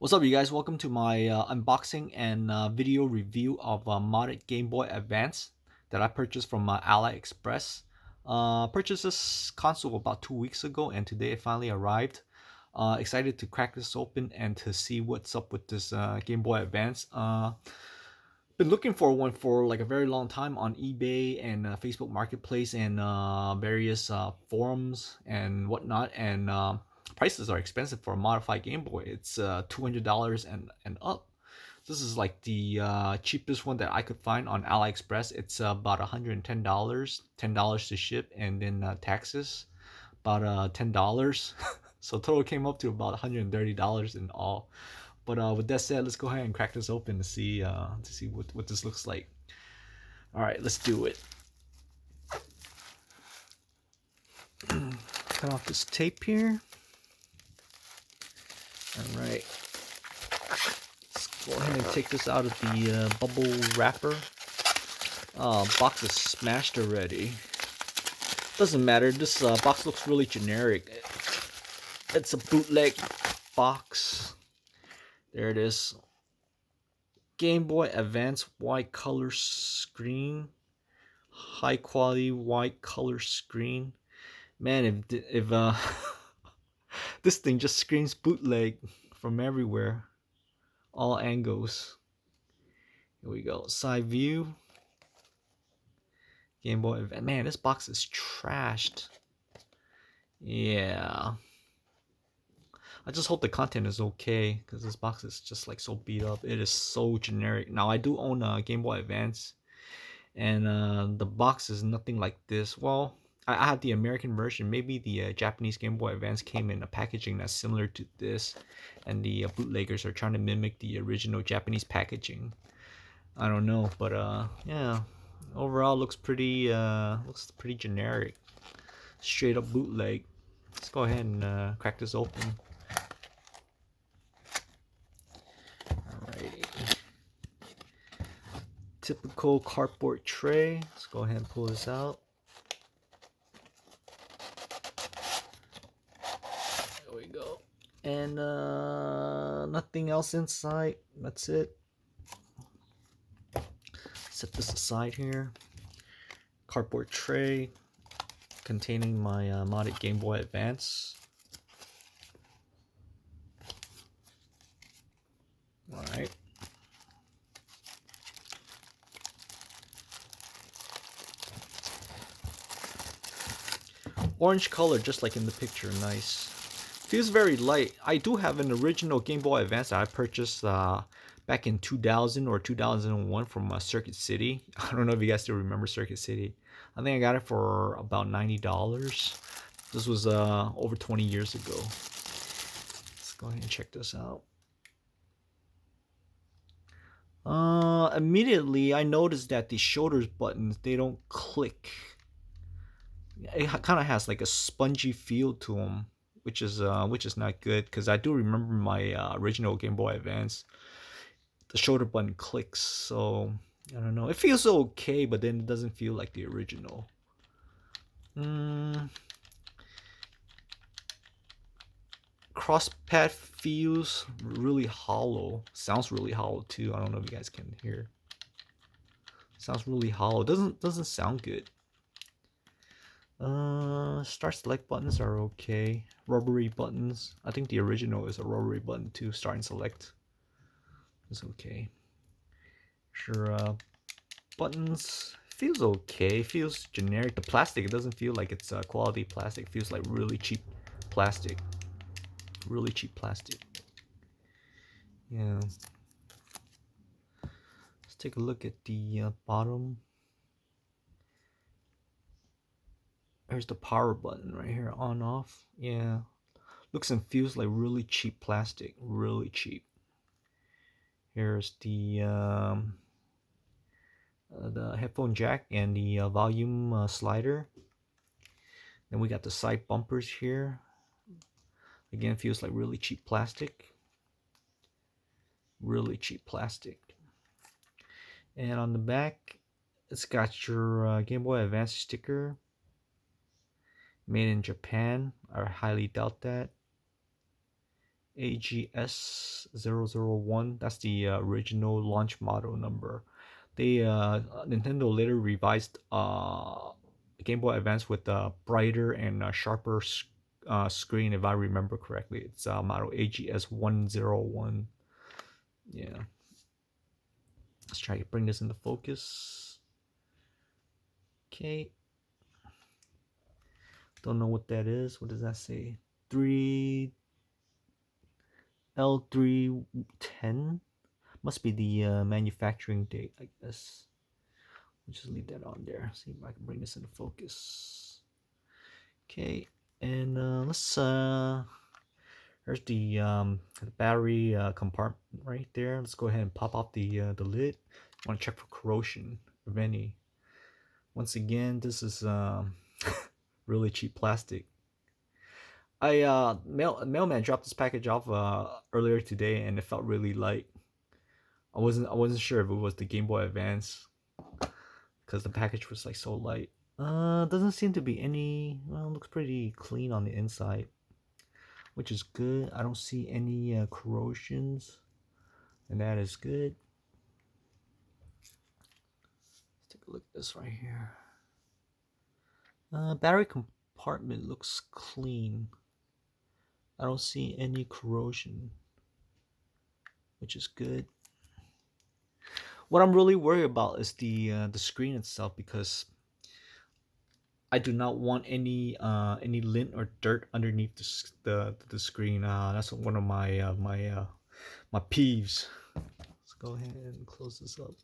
What's up, you guys? Welcome to my unboxing and video review of a modded Game Boy Advance that I purchased from Aliexpress. Purchased this console about 2 weeks ago, and today it finally arrived. Excited to crack this open and to see what's up with this Game Boy Advance. Been looking for one for like a very long time on eBay and Facebook Marketplace and various forums and whatnot. And prices are expensive for a modified Game Boy. It's $200 and up. This is like the cheapest one that I could find on AliExpress. It's about $110, $10 to ship, and then taxes about $10. So total came up to about $130 in all. But with that said, let's go ahead and crack this open to see what this looks like. All right, let's do it. Cut off this tape here. All right, let's go ahead and take this out of the bubble wrapper. Box is smashed already. Doesn't matter. This box looks really generic. It's a bootleg box. There it is. Game Boy Advance white color screen. High quality white color screen. Man, if this thing just screams bootleg from everywhere. All angles. Here we go. Side view. Game Boy Advance. Man, this box is trashed. Yeah. I just hope the content is okay, because this box is just like so beat up. It is so generic. Now I do own a Game Boy Advance, and the box is nothing like this. Well, I have the American version. Maybe the Japanese Game Boy Advance came in a packaging that's similar to this, and the bootleggers are trying to mimic the original Japanese packaging. I don't know, but yeah, overall looks pretty generic, straight up bootleg. Let's go ahead and crack this open. Typical cardboard tray. Let's go ahead and pull this out. There we go. And nothing else inside. That's it. Set this aside here. Cardboard tray containing my modded Game Boy Advance. Alright. Orange color, just like in the picture. Nice. Feels very light. I do have an original Game Boy Advance that I purchased back in 2000 or 2001 from Circuit City. I don't know if you guys still remember Circuit City. I think I got it for about $90. This was over 20 years ago. Let's go ahead and check this out. Immediately I noticed that the shoulders buttons, they don't click. It kind of has like a spongy feel to them, which is not good, because I do remember my original Game Boy Advance, the shoulder button clicks. So I don't know, it feels okay, but then it doesn't feel like the original. Crosspad feels really hollow. Sounds really hollow too. I don't know if you guys can hear. Sounds really hollow. Doesn't sound good. Start select buttons are okay. Rubbery buttons. I think the original is a rubbery button too. Start and select is okay. Sure. Buttons feels okay. Feels generic. The plastic, it doesn't feel like it's quality plastic. It feels like really cheap plastic. Really cheap plastic. Yeah. Let's take a look at the bottom. There's the power button right here, on off. Yeah, looks and feels like really cheap plastic, really cheap. Here's the headphone jack and the volume slider. Then we got the side bumpers here. Again, feels like really cheap plastic. Really cheap plastic. And on the back, it's got your Game Boy Advance sticker. Made in Japan. I highly doubt that. AGS001. That's the original launch model number. They Nintendo later revised Game Boy Advance with a brighter and sharper screen, if I remember correctly. It's model AGS101. Yeah. Let's try to bring this into focus. Okay. Don't know what that is. What does that say? 3L310? Must be the manufacturing date, I guess. We'll just leave that on there. See if I can bring this into focus. Okay, and there's the battery compartment right there. Let's go ahead and pop off the lid. I want to check for corrosion, if any. Once again, this is really cheap plastic. Mailman dropped this package off earlier today, and it felt really light. I wasn't sure if it was the Game Boy Advance, because the package was like so light. Doesn't seem to be any. Well, it looks pretty clean on the inside, which is good. I don't see any corrosions, and that is good. Let's take a look at this right here. Battery compartment looks clean. I don't see any corrosion, which is good. What I'm really worried about is the screen itself, because I do not want any lint or dirt underneath the screen. That's one of my my peeves. Let's go ahead and close this up.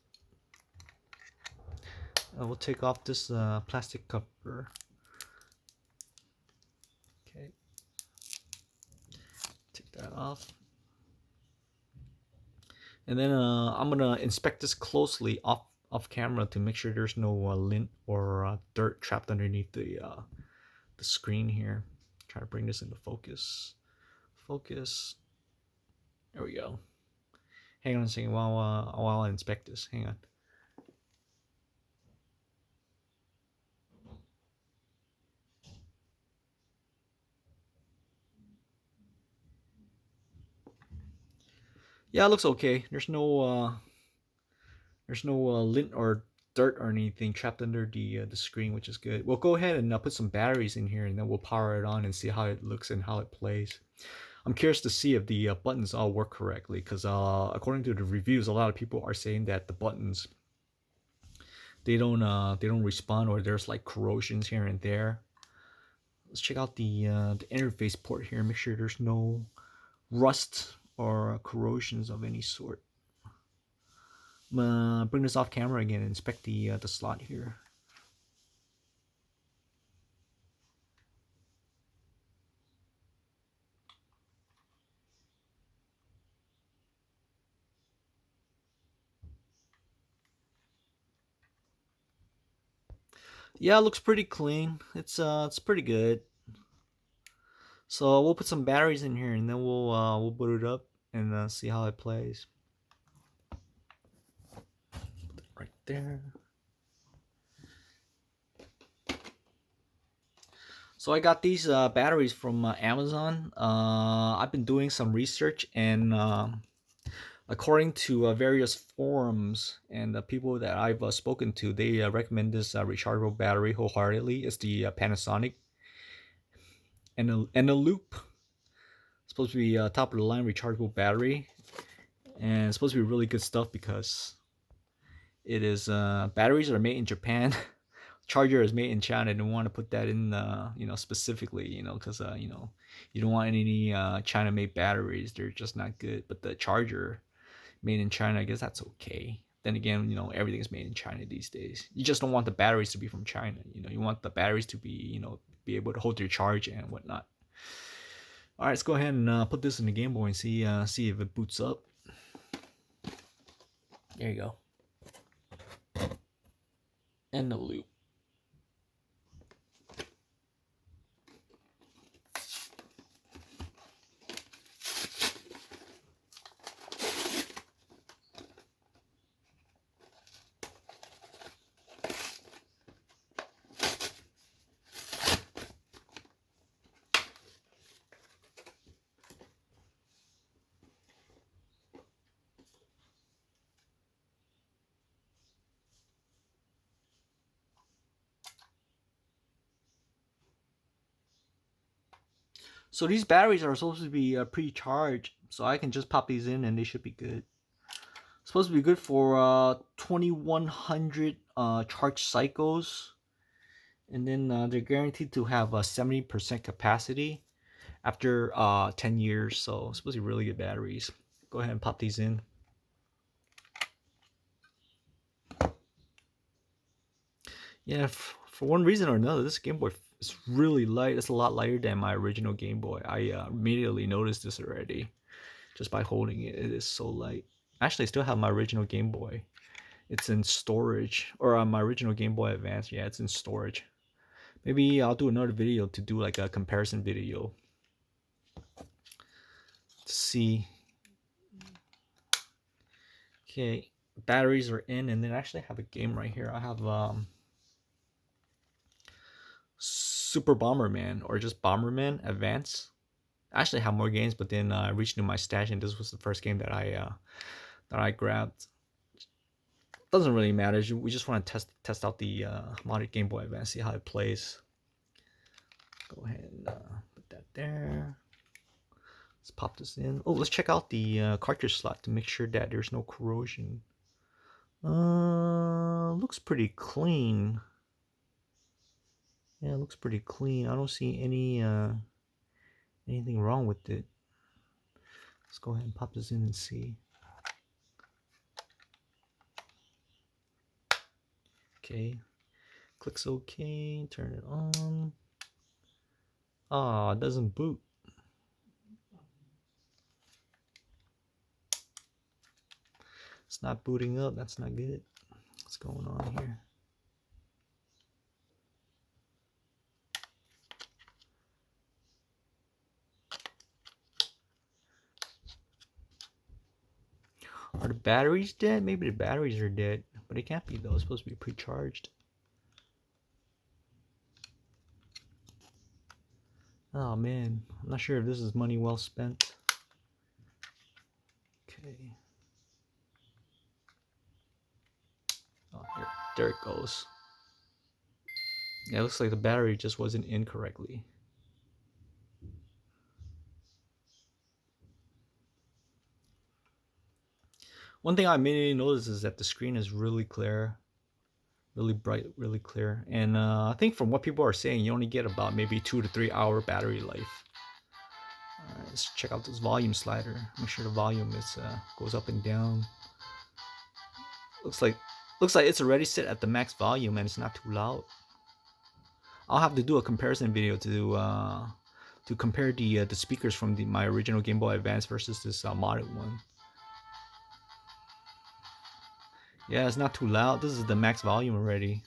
We'll take off this plastic cover. Okay, take that off. And then I'm gonna inspect this closely off camera to make sure there's no lint or dirt trapped underneath the screen here. Try to bring this into focus. Focus. There we go. Hang on a second while I inspect this. Hang on. Yeah, it looks okay. There's no lint or dirt or anything trapped under the screen, which is good. We'll go ahead and put some batteries in here, and then we'll power it on and see how it looks and how it plays. I'm curious to see if the buttons all work correctly, because according to the reviews, a lot of people are saying that the buttons they don't respond, or there's like corrosions here and there. Let's check out the interface port here. Make sure there's no rust or corrosions of any sort. I'm gonna bring this off camera again and inspect the slot here. Yeah, it looks pretty clean. It's pretty good. So we'll put some batteries in here, and then we'll boot it up and see how it plays. Put it right there. So I got these batteries from Amazon. I've been doing some research, and according to various forums and the people that I've spoken to, they recommend this rechargeable battery wholeheartedly. It's the Panasonic and a loop. It's supposed to be top of the line rechargeable battery, and it's supposed to be really good stuff because it is batteries are made in Japan. Charger is made in China. They don't want to put that in specifically, because you don't want any China-made batteries. They're just not good. But the charger made in China, I guess that's okay. Then again, everything's made in China these days. You just don't want the batteries to be from China. You want the batteries to be be able to hold your charge and whatnot. All right, let's go ahead and put this in the Game Boy and see if it boots up. There you go. And the loop. So these batteries are supposed to be pre-charged, so I can just pop these in and they should be good. Supposed to be good for 2100 charge cycles, and then they're guaranteed to have a 70% capacity after 10 years. So it's supposed to be really good batteries. Go ahead and pop these in. Yeah, for one reason or another, this Game Boy is really light. It's a lot lighter than my original Game Boy. I immediately noticed this already just by holding it. It is so light. Actually, I still have my original Game Boy. It's in storage, or my original Game Boy Advance. Yeah, it's in storage. Maybe I'll do another video to do like a comparison video to see. Okay, batteries are in, and then I actually have a game right here. I have Super Bomberman, or just Bomberman Advance. I actually have more games, but then I reached into my stash, and this was the first game that I grabbed. Doesn't really matter. We just want to test out the modded Game Boy Advance, see how it plays. Go ahead and put that there. Let's pop this in. Oh, let's check out the cartridge slot to make sure that there's no corrosion. Looks pretty clean. Yeah, it looks pretty clean. I don't see anything wrong with it. Let's go ahead and pop this in and see. Okay, clicks OK, turn it on. Ah, it doesn't boot. It's not booting up. That's not good. What's going on here? Are the batteries dead? Maybe the batteries are dead, but it can't be though. It's supposed to be pre-charged. Oh man, I'm not sure if this is money well spent. Okay. Oh, there it goes. Yeah, it looks like the battery just wasn't in correctly. One thing I immediately noticed is that the screen is really clear, really bright, really clear. And I think from what people are saying, you only get about maybe 2 to 3 hour battery life. Let's check out this volume slider. Make sure the volume is goes up and down. Looks like it's already set at the max volume and it's not too loud. I'll have to do a comparison video to compare the speakers from my original Game Boy Advance versus this modded one. Yeah, it's not too loud. This is the max volume already.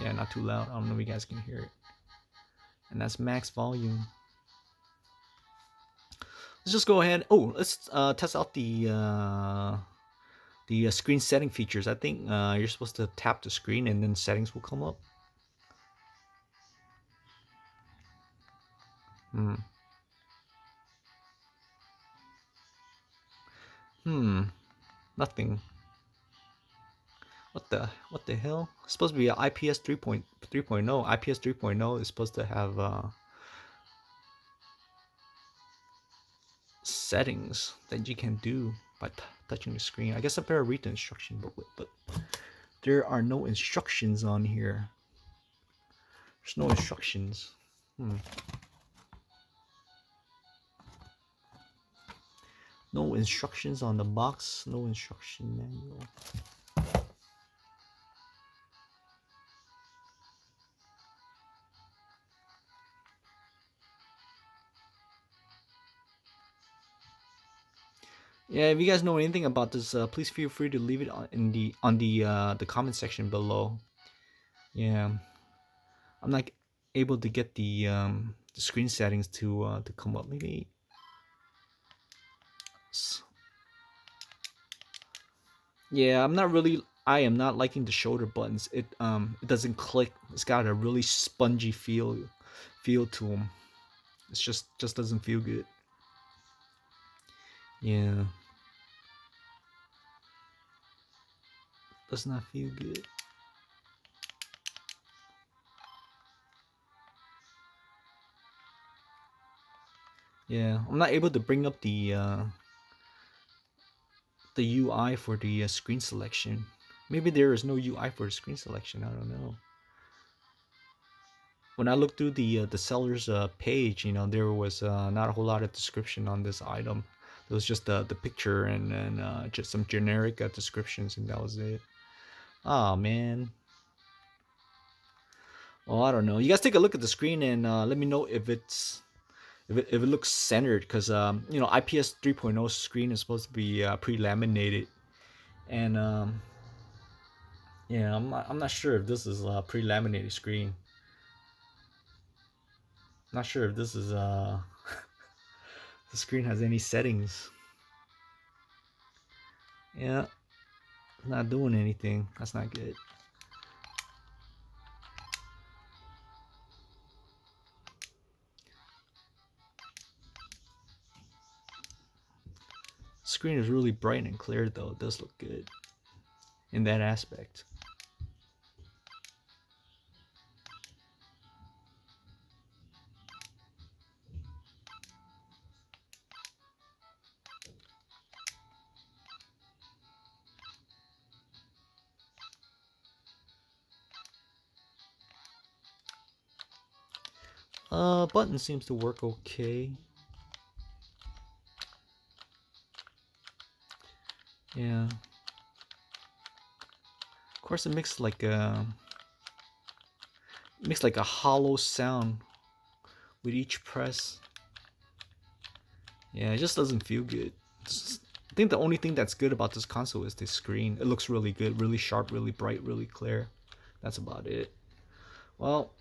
Yeah, not too loud. I don't know if you guys can hear it. And that's max volume. Let's just go ahead. Oh, let's test out the screen setting features. I think you're supposed to tap the screen and then settings will come up. Nothing. What the hell? It's supposed to be an IPS 3.0. IPS 3.0 is supposed to have settings that you can do by touching the screen. I guess I better read the instruction booklet, but there are no instructions on here. There's no instructions. No instructions on the box. No instruction manual. Yeah, if you guys know anything about this, please feel free to leave it in the comment section below. Yeah, I'm not able to get the screen settings to come up. Maybe. Yeah, I am not liking the shoulder buttons. It doesn't click. It's got a really spongy feel to them. It's just doesn't feel good. Yeah. Does not feel good. Yeah, I'm not able to bring up the UI for the screen selection. Maybe there is no UI for the screen selection. I don't know. When I looked through the seller's page, there was not a whole lot of description on this item. It was just the picture and then just some generic descriptions, and that was it. Oh man. Well, I don't know. You guys take a look at the screen and let me know if it looks centered, because IPS 3.0 screen is supposed to be pre-laminated, and yeah, I'm not sure if this is a pre-laminated screen. Not sure if this is the screen has any settings. Yeah, not doing anything. That's not good. Screen is really bright and clear though. It does look good in that aspect. Button seems to work okay. Yeah. Of course, it makes like a hollow sound with each press. Yeah, it just doesn't feel good. I think the only thing that's good about this console is the screen. It looks really good, really sharp, really bright, really clear. That's about it. Well,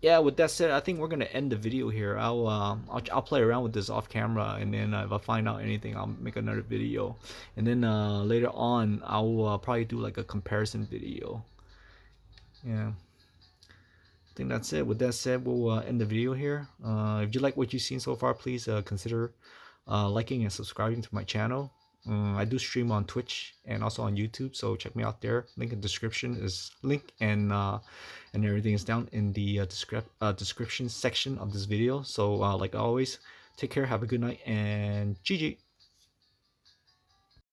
yeah, with that said, I think we're gonna end the video here. I'll play around with this off camera, and then if I find out anything, I'll make another video, and then later on I'll probably do like a comparison video. Yeah, I think that's it. With that said, we'll end the video here. If you like what you've seen so far, please consider liking and subscribing to my channel. I do stream on Twitch and also on YouTube, so check me out there. Link in the description is and everything is down in the description section of this video. So like always, take care, have a good night, and GG.